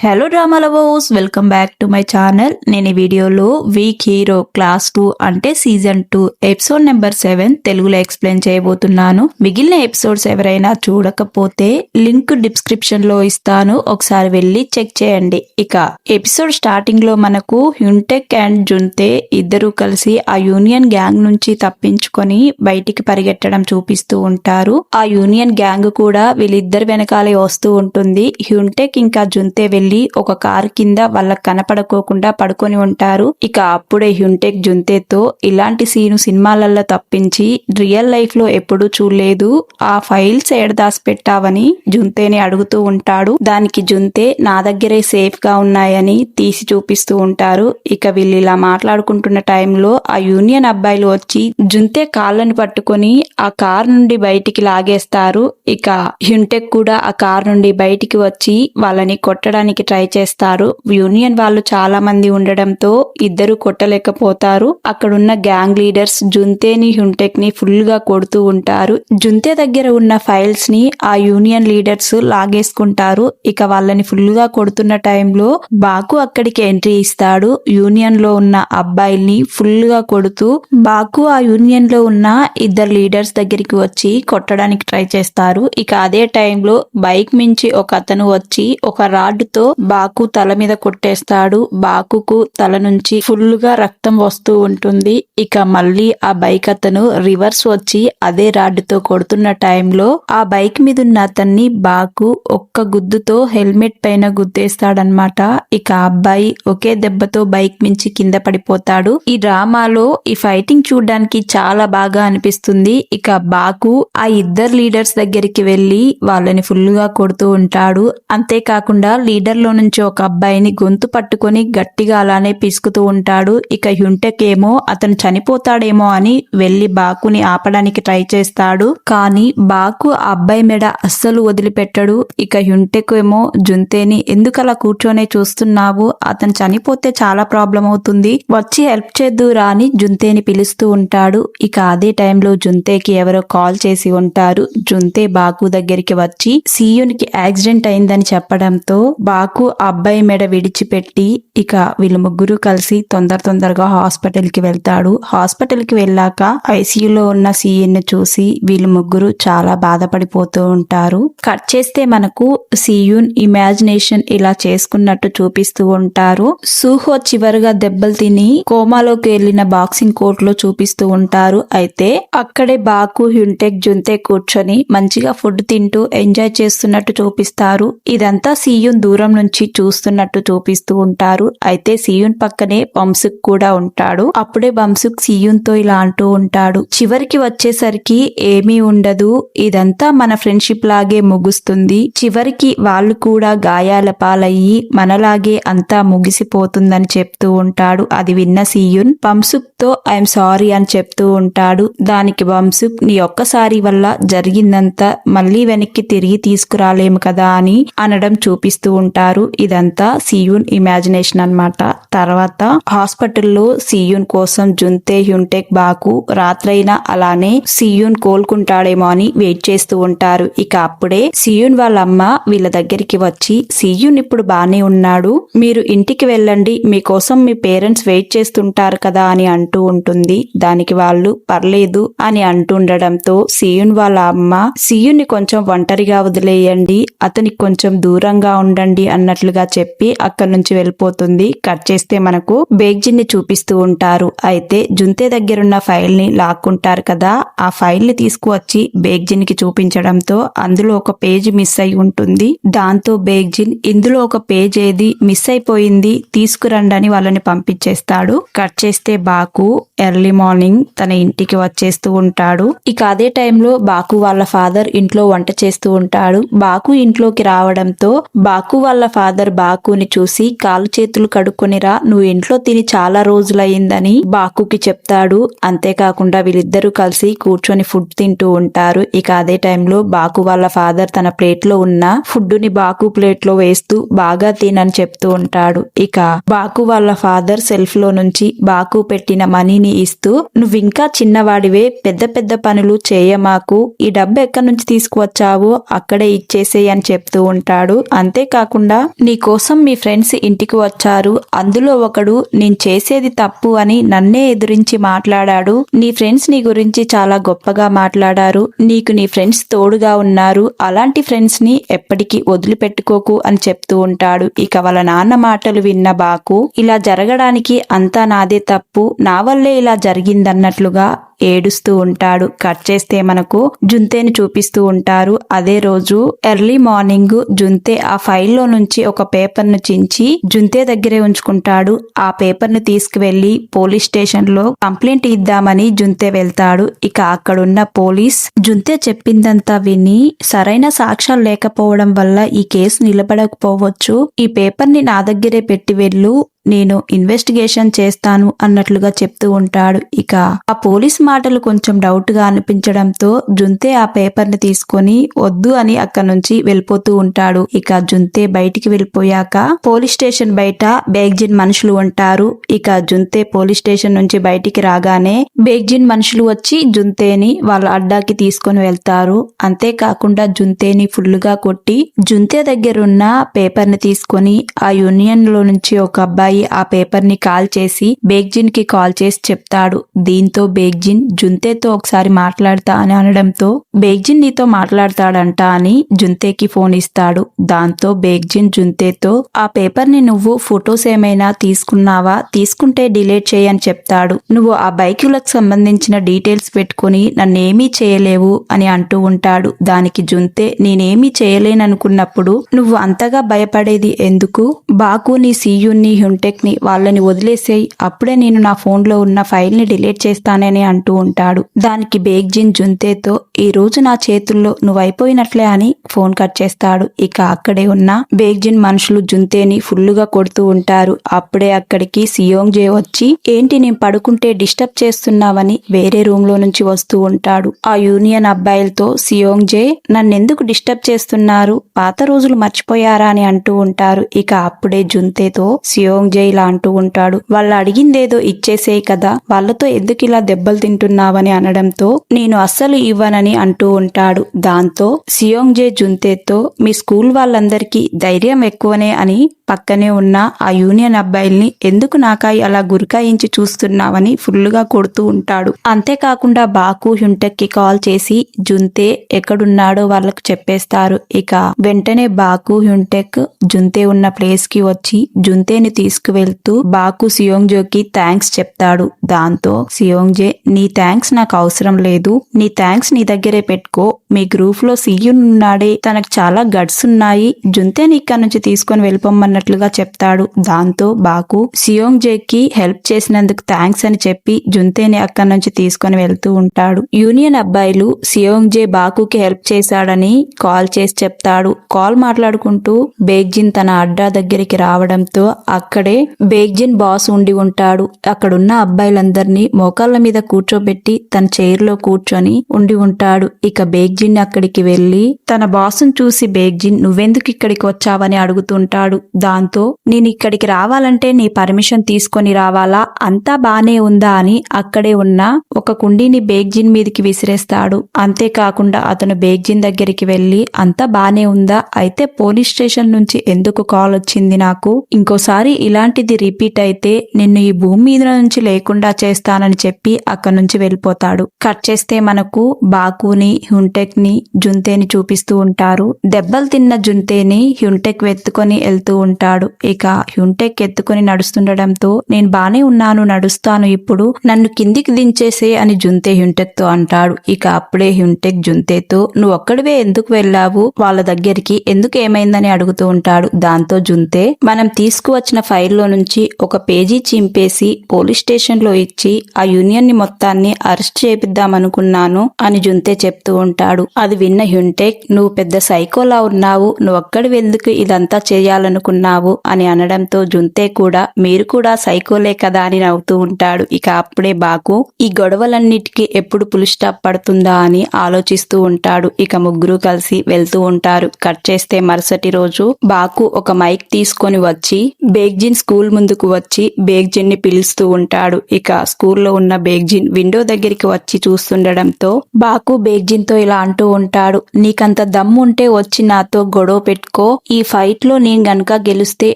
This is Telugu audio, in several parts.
Hello drama lovers, welcome back to my channel. నేను ఈ వీడియోలో వీక్ హీరో క్లాస్ 2 అంటే సీజన్ 2 ఎపిసోడ్ నెంబర్ 7 తెలుగులో ఎక్స్ప్లెయిన్ చేయబోతున్నాను. మిగిలిన ఎపిసోడ్స్ ఎవరైనా చూడకపోతే లింక్ డిస్క్రిప్షన్ లో ఇస్తాను, ఒకసారి వెళ్ళి చెక్ చేయండి. ఇక ఎపిసోడ్ స్టార్టింగ్ లో మనకు హ్యున్టెక్ అండ్ జున్తే ఇద్దరు కలిసి ఆ యూనియన్ గ్యాంగ్ నుంచి తప్పించుకొని బయటికి పరిగెట్టడం చూపిస్తూ ఉంటారు. ఆ యూనియన్ గ్యాంగ్ కూడా వీళ్ళిద్దరు వెనకాలే వస్తూ ఉంటుంది. హ్యున్టెక్ ఇంకా జున్తే వెళ్ళి ఒక కారు కింద వాళ్ళకి కనపడుకోకుండా పడుకొని ఉంటారు. ఇక అప్పుడే హ్యున్టెక్ జున్తేతో ఇలాంటి సీను సినిమాలలో తప్పించి రియల్ లైఫ్ లో ఎప్పుడూ చూడలేదు, ఆ ఫైల్స్ ఏడ దాసి పెట్టావని జున్తేని అడుగుతూ ఉంటాడు. దానికి జున్తే నా దగ్గరే సేఫ్ గా ఉన్నాయని తీసి చూపిస్తూ ఉంటారు. ఇక వీళ్ళు ఇలా మాట్లాడుకుంటున్న టైంలో ఆ యూనియన్ అబ్బాయిలు వచ్చి జున్తే కాళ్ళని పట్టుకొని ఆ కార్ నుండి బయటికి లాగేస్తారు. ఇక హ్యున్టెక్ కూడా ఆ కార్ నుండి బయటికి వచ్చి వాళ్ళని కొట్టడానికి ట్రై చేస్తారు. యూనియన్ వాళ్ళు చాలా మంది ఉండడంతో ఇద్దరు కొట్టలేకపోతారు. అక్కడున్న గ్యాంగ్ లీడర్స్ జున్తేని హ్యున్టెక్ ని ఫుల్ గా కొడుతూ ఉంటారు. జున్తే దగ్గర ఉన్న ఫైల్స్ ని ఆ యూనియన్ లీడర్స్ లాగేసుకుంటారు. ఇక వాళ్ళని ఫుల్ గా కొడుతున్న టైంలో బాకు అక్కడికి ఎంట్రీ ఇస్తాడు. యూనియన్ లో ఉన్న అబ్బాయిల్ని ఫుల్ గా కొడుతూ బాకు ఆ యూనియన్ లో ఉన్న ఇద్దరు లీడర్స్ దగ్గరికి వచ్చి కొట్టడానికి ట్రై చేస్తారు. ఇక అదే టైంలో బైక్ మించి ఒక అతను వచ్చి ఒక రాడ్డుతో బాకు తల మీద కొట్టేస్తాడు. బాకుకు తల నుంచి ఫుల్ గా రక్తం వస్తూ ఉంటుంది. ఇక మళ్ళీ ఆ బైక్ అతను రివర్స్ వచ్చి అదే రాడ్డుతో కొడుతున్న టైంలో ఆ బైక్ మీద ఉన్న అతన్ని బాకు ఒక్క గుద్దుతో హెల్మెట్ పైన గుద్దేస్తాడనమాట. ఇక అబ్బాయి ఒకే దెబ్బతో బైక్ మించి కింద పడిపోతాడు. ఈ డ్రామాలో ఈ ఫైటింగ్ చూడడానికి చాలా బాగా అనిపిస్తుంది. ఇక బాకు ఆ ఇద్దరు లీడర్స్ దగ్గరికి వెళ్లి వాళ్ళని ఫుల్ గా కొడుతూ ఉంటాడు. అంతేకాకుండా లీడర్ లో నుంచి ఒక అబ్బాయిని గొంతు పట్టుకొని గట్టిగా అలానే పిసుకుతూ ఉంటాడు. ఇక హ్యున్టెక్ ఏమో అతను చనిపోతాడేమో అని వెళ్లి బాకుని ఆపడానికి ట్రై చేస్తాడు. కానీ బాకు ఆ అబ్బాయి మెడ అస్సలు వదిలిపెట్టడు. ఇక హ్యున్టెక్ ఏమో జున్తేని ఎందుకలా కూర్చొనే చూస్తున్నావు, అతను చనిపోతే చాలా ప్రాబ్లం అవుతుంది, వచ్చి హెల్ప్ చేద్దురా అని జున్తేని పిలుస్తూ ఉంటాడు. ఇక అదే టైంలో జున్తేకి ఎవరో కాల్ చేసి ఉంటారు. జున్తే బాకు దగ్గరికి వచ్చి సీయునికి యాక్సిడెంట్ అయిందని చెప్పడంతో బాకు ఆ అబ్బాయి మెడ విడిచిపెట్టి ఇక వీళ్ళు ముగ్గురు కలిసి తొందరగా హాస్పిటల్ కి వెళ్తాడు. హాస్పిటల్ కి వెళ్ళాక ఐసీయూలో ఉన్న సీఎన్ ని చూసి వీళ్ళు ముగ్గురు చాలా బాధపడిపోతూ ఉంటారు. కట్ చేస్తే మనకు సీయున్ ఇమాజినేషన్ ఇలా చేసుకున్నట్టు చూపిస్తూ ఉంటారు. సూహో చివరిగా దెబ్బలు తిని కోమాలోకి వెళ్లిన బాక్సింగ్ కోర్ట్ లో చూపిస్తూ ఉంటారు. అయితే అక్కడే బాకు హ్యున్టెక్ జున్తే కూర్చొని మంచిగా ఫుడ్ తింటూ ఎంజాయ్ చేస్తున్నట్టు చూపిస్తారు. ఇదంతా సీయున్ దూరం నుంచి చూస్తున్నట్టు చూపిస్తూ ఉంటారు. అయితే సీయున్ పక్కనే బంసుక్ కూడా ఉంటాడు. అప్పుడే బంసుక్ సీయున్ తో ఇలా అంటూ ఉంటాడు, చివరికి వచ్చేసరికి ఏమీ ఉండదు, ఇదంతా మన ఫ్రెండ్షిప్ లాగే ముగుస్తుంది, చివరికి వాళ్ళు కూడా గాయాల పాలయ్యి మనలాగే అంతా ముగిసిపోతుందని చెప్తూ ఉంటాడు. అది విన్న సీయున్ బంసుక్ తో ఐఎమ్ సారీ అని చెప్తూ ఉంటాడు. దానికి బంసుక్ నీ ఒక్కసారి వల్ల జరిగిందంతా మళ్ళీ వెనక్కి తిరిగి తీసుకురాలేము కదా అని అనడం చూపిస్తూ ఉంటారు. ఇదంతా సీయున్ ఇమాజినేషన్ అన్నమాట. తర్వాత హాస్పిటల్లో సీయున్ కోసం జున్తే హ్యున్టెక్ బాకు రాత్రైనా అలానే సీయున్ కోలుకుంటాడేమో అని వెయిట్ చేస్తూ ఉంటారు. ఇక అప్పుడే సీయున్ వాళ్ళ అమ్మ వీళ్ళ దగ్గరికి వచ్చి సీయున్ ఇప్పుడు బానే ఉన్నాడు, మీరు ఇంటికి వెళ్ళండి, మీకోసం మీ పేరెంట్స్ వెయిట్ చేస్తుంటారు కదా అని అంటూ ఉంటుంది. దానికి వాళ్ళు పర్లేదు అని అంటుండడంతో సీయున్ వాళ్ళ అమ్మ సీయున్ ని కొంచెం ఒంటరిగా వదిలేయండి, అతనికి కొంచెం దూరంగా ఉండండి అన్నట్లుగా చెప్పి అక్కడి నుంచి వెళ్ళిపోతుంది. కట్ చేస్తే మనకు బేగ్జిన్ ని చూపిస్తూ ఉంటారు. అయితే జున్తే దగ్గరున్న ఫైల్ ని లాక్కుంటారు కదా, ఆ ఫైల్ ని తీసుకువచ్చి బేగ్జిన్ కి చూపించడంతో అందులో ఒక పేజ్ మిస్ అయి ఉంటుంది. దాంతో బేగ్జిన్ ఇందులో ఒక పేజ్ ఏది మిస్ అయిపోయింది తీసుకురండి అని వాళ్ళని పంపించేస్తాడు. కట్ చేస్తే బాకు ఎర్లీ మార్నింగ్ తన ఇంటికి వచ్చేస్తూ ఉంటాడు. ఇక అదే టైంలో బాకు వాళ్ళ ఫాదర్ ఇంట్లో వంట చేస్తూ ఉంటాడు. బాకు ఇంట్లోకి రావడంతో బాకు వాళ్ళ ఫాదర్ బాకుని చూసి కాలు చేతులు కడుక్కొనిరా, నువ్వు ఇంట్లో తిని చాలా రోజులయ్యిందని బాకుకి చెప్తాడు. అంతేకాకుండా వీళ్ళిద్దరూ కలిసి కూర్చొని ఫుడ్ తింటూ ఉంటారు. ఇక అదే టైంలో బాకు వాళ్ళ ఫాదర్ తన ప్లేట్ లో ఉన్న ఫుడ్ ని బాకు ప్లేట్ లో వేస్తూ బాగా తినని చెప్తూ ఉంటాడు. ఇక బాకు వాళ్ళ ఫాదర్ సెల్ఫ్ లో నుంచి బాకు పెట్టిన మనీని ఇస్తూ నువ్వింకా చిన్నవాడివే, పెద్ద పెద్ద పనులు చేయమాకు, ఈ డబ్బు ఎక్కడి నుంచి తీసుకువచ్చావో అక్కడే ఇచ్చేసేయ్ అని చెప్తూ ఉంటాడు. అంతేకాకుండా కాకుండా నీ కోసం మీ ఫ్రెండ్స్ ఇంటికి వచ్చారు, అందులో ఒకడు నేను చేసేది తప్పు అని నన్నే ఎదురించి మాట్లాడాడు, నీ ఫ్రెండ్స్ నీ గురించి చాలా గొప్పగా మాట్లాడారు, నీకు నీ ఫ్రెండ్స్ తోడుగా ఉన్నారు, అలాంటి ఫ్రెండ్స్ ని ఎప్పటికీ వదిలిపెట్టుకోకు అని చెప్తూ ఉంటాడు. ఇక వాళ్ళ నాన్న మాటలు విన్న బాకు ఇలా జరగడానికి అంతా నాదే తప్పు, నా వల్లే ఇలా జరిగిందన్నట్లుగా ఏడుస్తూ ఉంటాడు. కట్ చేస్తే మనకు జుంతేని చూపిస్తూ ఉంటారు. అదే రోజు ఎర్లీ మార్నింగ్ జుంతే ఆ ఫైల్లో నుంచి ఒక పేపర్ ను చించి జుంతే దగ్గరే ఉంచుకుంటాడు. ఆ పేపర్ ను తీసుకువెళ్లి పోలీస్ స్టేషన్ లో కంప్లైంట్ ఇద్దామని జుంతే వెళ్తాడు. ఇక అక్కడున్న పోలీస్ జుంతే చెప్పిందంతా విని సరైన సాక్ష్యాలు లేకపోవడం వల్ల ఈ కేసు నిలబడకపోవచ్చు, ఈ పేపర్ ని నా దగ్గరే పెట్టి వెళ్ళు, నేను ఇన్వెస్టిగేషన్ చేస్తాను అన్నట్లుగా చెప్తూ ఉంటాడు. ఇక ఆ పోలీస్ మాటలు కొంచెం డౌట్ గా అనిపించడంతో జుంతే ఆ పేపర్ ని తీసుకొని వద్దు అని అక్కడ నుంచి వెళ్ళిపోతూ ఉంటాడు. ఇక జుంతే బయటికి వెళ్ళిపోయాక పోలీస్ స్టేషన్ బయట బేగ్జిన్ మనుషులు ఉంటారు. ఇక జుంతే పోలీస్ స్టేషన్ నుంచి బయటికి రాగానే బేగ్జిన్ మనుషులు వచ్చి జుంతేని వాళ్ళ అడ్డాకి తీసుకొని వెళ్తారు. అంతేకాకుండా జుంతేని ఫుల్ గా కొట్టి జుంతే దగ్గరున్న పేపర్ ని తీసుకొని ఆ యూనియన్ లో నుంచి ఒక అబ్బాయి ఆ పేపర్ ని కాల్ చేసి బేగ్జిన్ కి కాల్ చేసి చెప్తాడు. దీంతో బేగ్జిన్ జుంతేతో ఒకసారి మాట్లాడతా అని అనడంతో బేగ్జిన్ నీతో మాట్లాడతాడంట అని జుంతేకి ఫోన్ ఇస్తాడు. దాంతో బేగ్జిన్ జుంతేతో ఆ పేపర్ ని నువ్వు ఫొటోస్ ఏమైనా తీసుకున్నావా, తీసుకుంటే డిలీట్ చేయని చెప్తాడు. నువ్వు ఆ బైకులకు సంబంధించిన డీటెయిల్స్ పెట్టుకుని నన్నేమీ చేయలేవు అని అంటూ ఉంటాడు. దానికి జుంతే నేనేమీ చేయలేననుకున్నప్పుడు నువ్వు అంతగా భయపడేది ఎందుకు, బాకు నీ సీయుని హ్యుంటెక్ ని వాళ్ళని వదిలేసేయి, అప్పుడే నేను నా ఫోన్ లో ఉన్న ఫైల్ ని డిలీట్ చేస్తానని అంటూ ఉంటాడు. దానికి బేగ్జిన్ జుంతేతో ఈ రోజు నా చేతుల్లో నువ్వైపోయినట్లే అని ఫోన్ కట్ చేస్తాడు. ఇక అక్కడే ఉన్న బేగ్జిన్ మనుషులు జుంతేని ఫుల్లుగా కొడుతూ ఉంటారు. అప్పుడే అక్కడికి సియోంగ్ జే వచ్చి ఏంటి నేను పడుకుంటే డిస్టర్బ్ చేస్తున్నావని వేరే రూమ్ లో నుంచి వస్తూ ఉంటాడు. ఆ యూనియన్ అబ్బాయిలతో సియోంగ్ జే నన్నెందుకు డిస్టర్బ్ చేస్తున్నారు, పాత రోజులు మర్చిపోయారా అని అంటూ ఉంటారు. ఇక అప్పుడే జుంతేతో సియోంగ్ జే ఇలా అంటూ ఉంటాడు, వాళ్ళు అడిగిందేదో ఇచ్చేసేయి కదా, వాళ్ళతో ఎందుకు ఇలా దెబ్బలు తింటున్నావని అనడంతో నేను అస్సలు ఇవ్వనని అంటూ ఉంటాడు. దాంతో సియోంగ్ జే జుంతేతో మీ స్కూల్ వాళ్ళందరికీ ధైర్యం ఎక్కువనే అని పక్కనే ఉన్న ఆ యూనియన్ అబ్బాయిల్ని ఎందుకు నాకాయి అలా గురికాయించి చూస్తున్నావని ఫుల్లుగా కొడుతూ ఉంటాడు. అంతేకాకుండా బాకు హ్యుంటెక్ కి కాల్ చేసి జుంతే ఎక్కడున్నాడో వాళ్ళకు చెప్పేస్తారు. ఇక వెంటనే బాకు హ్యుంటెక్ జుంతే ఉన్న ప్లేస్ కి వచ్చి జుంతేని తీసుకువెళ్తూ బాకు సియోంగ్ జేకి థ్యాంక్స్ చెప్తాడు. దాంతో సియోంగ్ జే నీ థ్యాంక్స్ నాకు అవసరం లేదు, నీ థ్యాంక్స్ నీ దగ్గరే పెట్టుకో, మీ గ్రూప్ లో సియున్ ఉన్నాడే తనకు చాలా గట్స్ ఉన్నాయి, జుంతేని ఇక్కడ నుంచి తీసుకొని వెళ్ళిపోమన్నట్లుగా చెప్తాడు. దాంతో బాకు సియోంగ్ జేకి హెల్ప్ చేసినందుకు థ్యాంక్స్ అని చెప్పి జుంతేని అక్కడి నుంచి తీసుకొని వెళ్తూ ఉంటాడు. యూనియన్ అబ్బాయిలు సియోంగ్ జే బాకుకి హెల్ప్ చేశాడని కాల్ చేసి చెప్తాడు. కాల్ మాట్లాడుకుంటూ బేగ్జిన్ తన అడ్డా దగ్గరికి రావడంతో అక్కడే బేగ్జిన్ బాస్ ఉండి ఉంటాడు. అక్కడున్న అబ్బాయిలందరినీ మోకాళ్ళ మీద కూర్చోబెట్టి తన చైర్ లో కూర్చొని ఉండి ఉంటాడు. ఇక బేగ్జిన్ అక్కడికి వెళ్లి తన బాసును చూసి బేగ్జిన్ నువ్వెందుకు ఇక్కడికి వచ్చావని అడుగుతుంటాడు. దాంతో నేను ఇక్కడికి రావాలంటే నీ పర్మిషన్ తీసుకొని రావాలా, అంతా బానే ఉందా అని అక్కడే ఉన్న ఒక కుండీని బేగ్జిన్ మీదకి విసిరేస్తాడు. అంతేకాకుండా అతను బేగ్జిన్ దగ్గరికి వెళ్లి అంతా బానే ఉందా, అయితే పోలీస్ స్టేషన్ నుంచి ఎందుకు కాల్ వచ్చింది నాకు, ఇంకోసారి ఇలాంటిది రిపీట్ అయితే నిన్ను ఈ భూమి మీద నుంచి లేకుండా చేస్తానని చెప్పి అక్కడి నుంచి వెళ్ళిపోతాడు. కట్ చేస్తే మనకు బాకుని హ్యుంటెక్ ని జుంతేని చూపిస్తూ ఉంటారు. దెబ్బలు తిన్న జుంతేని హ్యుంటెక్ ఎత్తుకొని వెళ్తూ ఉంటాడు. ఇక హ్యుంటెక్ ఎత్తుకొని నడుస్తుండడంతో నేను బానే ఉన్నాను, నడుస్తాను, ఇప్పుడు నన్ను కిందికి దించేసే అని జుంతే హ్యుంటెక్ తో అంటాడు. ఇక అప్పుడే హ్యుంటెక్ జుంతేతో నువ్వు ఒక్కడివే ఎందుకు వెళ్ళావు, వాళ్ళ దగ్గరికి ఎందుకు ఏమైందని అడుగుతూ ఉంటాడు. దాంతో జుంతే మనం తీసుకువచ్చిన ఫైల్లో నుంచి ఒక పేజీ చింపేసి పోలీస్ స్టేషన్ లో ఇచ్చి ఆ యూనియన్ ని మొత్తాన్ని అరెస్ట్ చేపిద్దామనుకున్నాను అని జుంతే చెప్తూ ఉంటాడు. అది విన్న హ్యుంటెక్ నువ్వు పెద్ద సైకోలా ఉన్నావు, నువ్వు ఒక్కడివి ఎందుకు ఇదంతా చేయాలనుకున్నావు, చేస్తున్నావు అని అనడంతో జుంతే కూడా మీరు కూడా సైకోలే కదా అని నవ్వుతూ ఉంటాడు. ఇక అప్పుడే బాకు ఈ గొడవలన్నిటికీ ఎప్పుడు పులి స్టాప్ పడుతుందా అని ఆలోచిస్తూ ఉంటాడు. ఇక ముగ్గురు కలిసి వెళ్తూ ఉంటారు. కట్ చేస్తే మరుసటి రోజు బాకు ఒక మైక్ తీసుకొని వచ్చి బేగ్జిన్ స్కూల్ ముందుకు వచ్చి బేగ్జిన్ ని పిలుస్తూ ఉంటాడు. ఇక స్కూల్లో ఉన్న బేగ్జిన్ విండో దగ్గరికి వచ్చి చూస్తుండడంతో బాకు బేగ్జిన్ తో ఇలా అంటూ ఉంటాడు, నీకంత దమ్ము ఉంటే వచ్చి నాతో గొడవ పెట్టుకో. ఈ ఫైట్ లో నేను గనక గెలిస్తే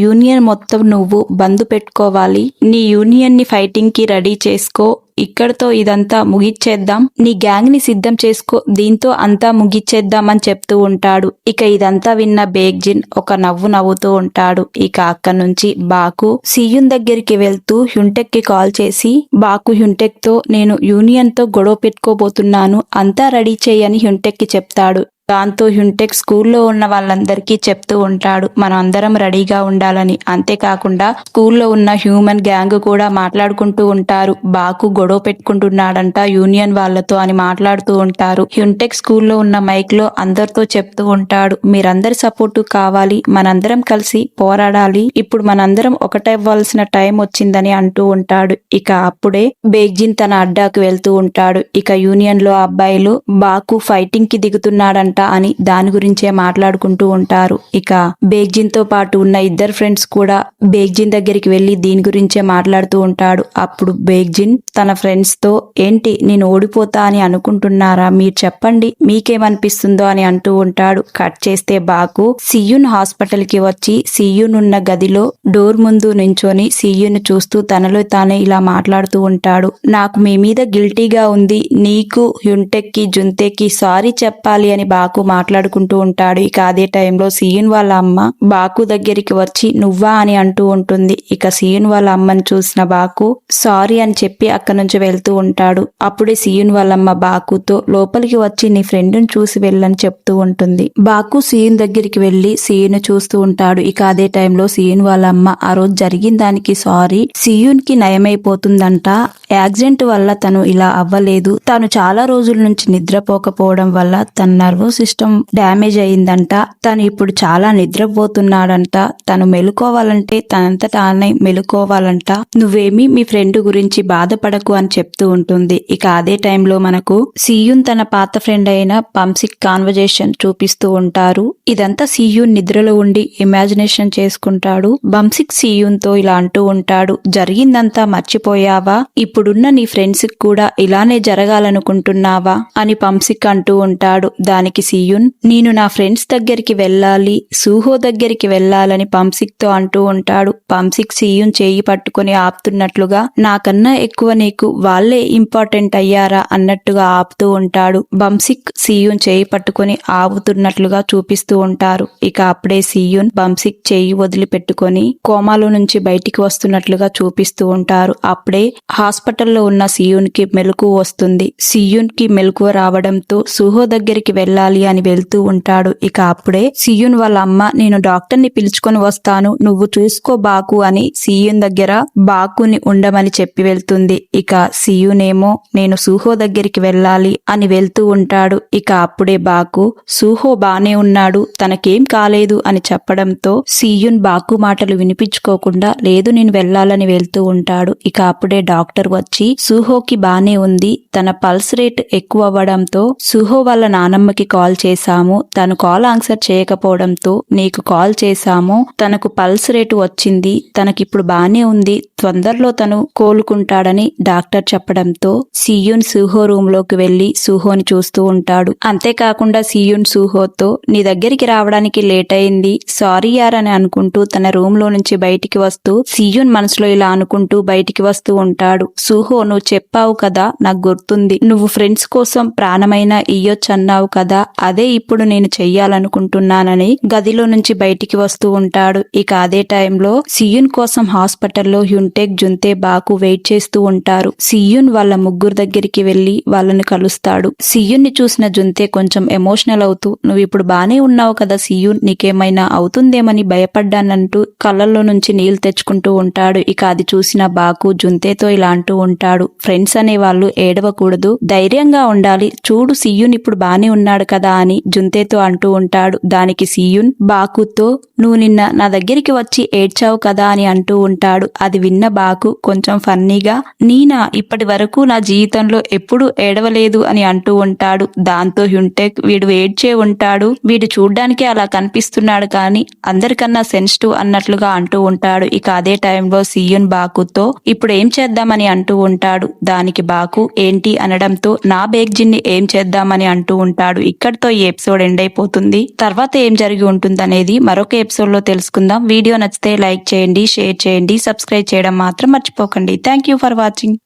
యూనియన్ మొత్తం నువ్వు బంద్ పెట్టుకోవాలి. నీ యూనియన్ ని ఫైటింగ్ కి రెడీ చేసుకో. ఇక్కడతో ఇదంతా ముగిచ్చేద్దాం. నీ గ్యాంగ్ ని సిద్ధం చేసుకో. దీంతో అంతా ముగిచ్చేద్దాం అని చెప్తూ ఉంటాడు. ఇక ఇదంతా విన్న బేగ్జిన్ ఒక నవ్వు నవ్వుతూ ఉంటాడు. ఇక అక్కడి నుంచి బాకు సియున్ దగ్గరికి వెళ్తూ హ్యుంటెక్ కి కాల్ చేసి బాకు హ్యుంటెక్ తో నేను యూనియన్ తో గొడవ పెట్టుకోబోతున్నాను, అంతా రెడీ చేయని హ్యుంటెక్ కి చెప్తాడు. దాంతో హ్యుంటెక్ స్కూల్లో ఉన్న వాళ్ళందరికీ చెప్తూ ఉంటాడు మనం అందరం రెడీగా ఉండాలని. అంతేకాకుండా స్కూల్లో ఉన్న హ్యూమన్ గ్యాంగ్ కూడా మాట్లాడుకుంటూ ఉంటారు. బాకు గొడవ పెట్టుకుంటున్నాడంట యూనియన్ వాళ్ళతో అని మాట్లాడుతూ ఉంటారు. హ్యుంటెక్ స్కూల్లో ఉన్న మైక్ లో అందరితో చెప్తూ ఉంటాడు, మీరందరి సపోర్టు కావాలి, మనందరం కలిసి పోరాడాలి, ఇప్పుడు మనందరం ఒకటవ్వాల్సిన టైం వచ్చిందని అంటూ ఉంటాడు. ఇక అప్పుడే బేగ్జిన్ తన అడ్డాకు వెళ్తూ ఉంటాడు. ఇక యూనియన్ లో అబ్బాయిలు బాకు ఫైటింగ్ కి దిగుతున్నాడంట అని దాని గురించే మాట్లాడుకుంటూ ఉంటారు. ఇక బేగ్జిన్ తో పాటు ఉన్న ఇద్దరు ఫ్రెండ్స్ కూడా బేగ్జిన్ దగ్గరికి వెళ్లి దీని గురించే మాట్లాడుతూ ఉంటాడు. అప్పుడు బేగ్జిన్ తన ఫ్రెండ్స్ తో ఏంటి నేను ఓడిపోతా అని అనుకుంటున్నారా, మీరు చెప్పండి మీకేమనిపిస్తుందో అని అంటూ ఉంటాడు. కట్ చేస్తే బాకు సియున్ హాస్పిటల్ కి వచ్చి సియున్ ఉన్న గదిలో డోర్ ముందు నించొని సియున్ చూస్తూ తనలో తానే ఇలా మాట్లాడుతూ ఉంటాడు, నాకు మీ మీద గిల్టీగా ఉంది, నీకు హ్యుంటెక్ కి జుంతేకి సారీ చెప్పాలి అని బాకు మాట్లాడుకుంటూ ఉంటాడు. ఇక అదే టైంలో సియున్ వాళ్ళ అమ్మ బాకు దగ్గరికి వచ్చి నువ్వా అని అంటూ ఉంటుంది. ఇక సియున్ వాళ్ళ అమ్మని చూసిన బాకు సారీ అని చెప్పి అక్కడి నుంచి వెళ్తూ ఉంటాడు. అప్పుడే సియున్ వాళ్ళమ్మ బాకుతో లోపలికి వచ్చి నీ ఫ్రెండ్ని చూసి వెళ్ళని చెప్తూ ఉంటుంది. బాకు సియున్ దగ్గరికి వెళ్లి సియున్ చూస్తూ ఉంటాడు. ఇక అదే టైంలో సియున్ వాళ్ళ అమ్మ ఆ రోజు జరిగిన దానికి సారీ, సియున్ కి నయమైపోతుందంట, యాక్సిడెంట్ వల్ల తను ఇలా అవ్వలేదు, తను చాలా రోజుల నుంచి నిద్రపోకపోవడం వల్ల తన నర్వస్ సిస్టమ్ డ్యామేజ్ అయిందంట, తను ఇప్పుడు చాలా నిద్రపోతున్నాడంట, తను మెలుకోవాలంటే తనంత తానే మెలుకోవాలంట, నువ్వేమీ మీ ఫ్రెండ్ గురించి బాధపడకు అని చెప్తూ ఉంటుంది. ఇక అదే టైంలో మనకు సియున్ తన పాత ఫ్రెండ్ అయిన పంసిక్ కాన్వర్జేషన్ చూపిస్తూ ఉంటారు. ఇదంతా సియున్ నిద్రలో ఉండి ఇమాజినేషన్ చేసుకుంటాడు. బంసిక్ సియున్ తో ఇలా అంటూ ఉంటాడు, జరిగిందంతా మర్చిపోయావా, ఇప్పుడున్న నీ ఫ్రెండ్స్ కూడా ఇలానే జరగాలనుకుంటున్నావా అని పంసిక్ అంటూ ఉంటాడు. దానికి సియున్ నేను నా ఫ్రెండ్స్ దగ్గరికి వెళ్ళాలి, సూహో దగ్గరికి వెళ్ళాలని పంసిక్ తో అంటూ ఉంటాడు. పంసిక్ సియున్ చేయి పట్టుకుని ఆపుతున్నట్లుగా నాకన్నా ఎక్కువ నీకు వాళ్లే ఇంపార్టెంట్ అయ్యారా అన్నట్టుగా ఆపుతూ ఉంటాడు. బంసిక్ సియున్ చేయి పట్టుకుని ఆపుతున్నట్లుగా చూపిస్తూ ఉంటారు. ఇక అప్పుడే సియున్ బంసిక్ చేయి వదిలిపెట్టుకుని కోమాలో నుంచి బయటికి వస్తున్నట్లుగా చూపిస్తూ ఉంటారు. అప్పుడే హాస్పిటల్లో ఉన్న సియున్ కి మెలకువ వస్తుంది. సియున్ కి మెలకువ రావడంతో సూహో దగ్గరికి వెళ్ళాలి అని వెళ్తూ ఉంటాడు. ఇక అప్పుడే సియున్ వాళ్ళ అమ్మ నేను డాక్టర్ ని పిలుచుకొని వస్తాను, నువ్వు చూసుకో బాకు అని సియున్ దగ్గర బాకుని ఉండమని చెప్పి వెళ్తుంది. ఇక సియున్ ఏమో నేను సూహో దగ్గరికి వెళ్ళాలి అని వెళ్తూ ఉంటాడు. ఇక అప్పుడే బాకు సూహో బానే ఉన్నాడు, తనకేం కాలేదు అని చెప్పడంతో సియున్ బాకు మాటలు వినిపించుకోకుండా లేదు నేను వెళ్ళాలని వెళ్తూ ఉంటాడు. ఇక అప్పుడే డాక్టర్ వచ్చి సూహోకి బానే ఉంది, తన పల్స్ రేట్ ఎక్కువ అవ్వడంతో సూహో వాళ్ళ నానమ్మకి కాల్ చేశాము, తను కాల్ ఆన్సర్ చేయకపోవడంతో నీకు కాల్ చేశాము, తనకు పల్స్ రేటు వచ్చింది, తనకిప్పుడు బానే ఉంది, తొందరలో తను కోలుకుంటాడని డాక్టర్ చెప్పడంతో సియున్ సూహో రూమ్ లోకి వెళ్లి సూహోని చూస్తూ ఉంటాడు. అంతేకాకుండా సియున్ సూహోతో నీ దగ్గరికి రావడానికి లేట్ అయింది, సారీ యార్ అని అనుకుంటూ తన రూమ్ లో నుంచి బయటికి వస్తూ సియున్ మనసులో ఇలా అనుకుంటూ బయటికి వస్తూ ఉంటాడు. సూహో నువ్వు చెప్పావు కదా నాకు గుర్తుంది, నువ్వు ఫ్రెండ్స్ కోసం ప్రాణమైనా ఇయ్యొచ్చన్నావు కదా, అదే ఇప్పుడు నేను చెయ్యాలనుకుంటున్నానని గదిలో నుంచి బయటికి వస్తూ ఉంటాడు. ఇక అదే టైంలో సియున్ కోసం హాస్పిటల్లో హ్యుంటెక్ హ్యుంటెక్, జుంతే, బాకు వెయిట్ చేస్తూ ఉంటారు. సియున్ వాళ్ళ ముగ్గురు దగ్గరికి వెళ్లి వాళ్ళని కలుస్తాడు. సియున్ ని చూసిన జుంతే కొంచెం ఎమోషనల్ అవుతూ, నువ్వు ఇప్పుడు బానే ఉన్నావు కదా సియున్, నీకేమైనా అవుతుందేమని భయపడ్డానంటూ కళ్ళల్లో నుంచి నీళ్లు తెచ్చుకుంటూ ఉంటాడు. ఇక అది చూసిన బాకు జుంతేతో ఇలా అంటూ ఉంటాడు, ఫ్రెండ్స్ అనే వాళ్ళు ఏడవకూడదు, ధైర్యంగా ఉండాలి, చూడు సియున్ ఇప్పుడు బానే ఉన్నాడు కదా అని జుంతేతో అంటూ ఉంటాడు. దానికి సియున్ బాకుతో, నువ్వు నిన్న నా దగ్గరికి వచ్చి ఏడ్చావు కదా అని అంటూ ఉంటాడు. అది విన్న బాకు కొంచెం ఫన్నీగా, నీనా ఇప్పటి వరకు నా జీవితంలో ఎప్పుడూ ఏడవలేదు అని అంటూ ఉంటాడు. దాంతో హ్యుంటెక్, వీడు ఏడ్చే ఉంటాడు, వీడు చూడ్డానికి అలా కనిపిస్తున్నాడు కానీ అందరికన్నా సెన్సిటివ్ అన్నట్లుగా అంటూ ఉంటాడు. ఇక అదే టైంలో సియున్ బాకుతో ఇప్పుడు ఏం చేద్దామని అంటూ ఉంటాడు. దానికి బాకు ఏంటి అనడంతో నా బేగ్జిన్ని ఏం చేద్దామని అంటూ ఉంటాడు. ఇక్కడితో ఈ ఎపిసోడ్ ఎండ్ అయిపోతుంది. తర్వాత ఏం జరిగి ఉంటుందనేది మరొక ఎపిసోడ్ లో తెలుసుకుందాం. వీడియో నచ్చితే లైక్ చేయండి, షేర్ చేయండి, సబ్స్క్రైబ్ చేయడం మాత్రం మర్చిపోకండి. Thank you for watching.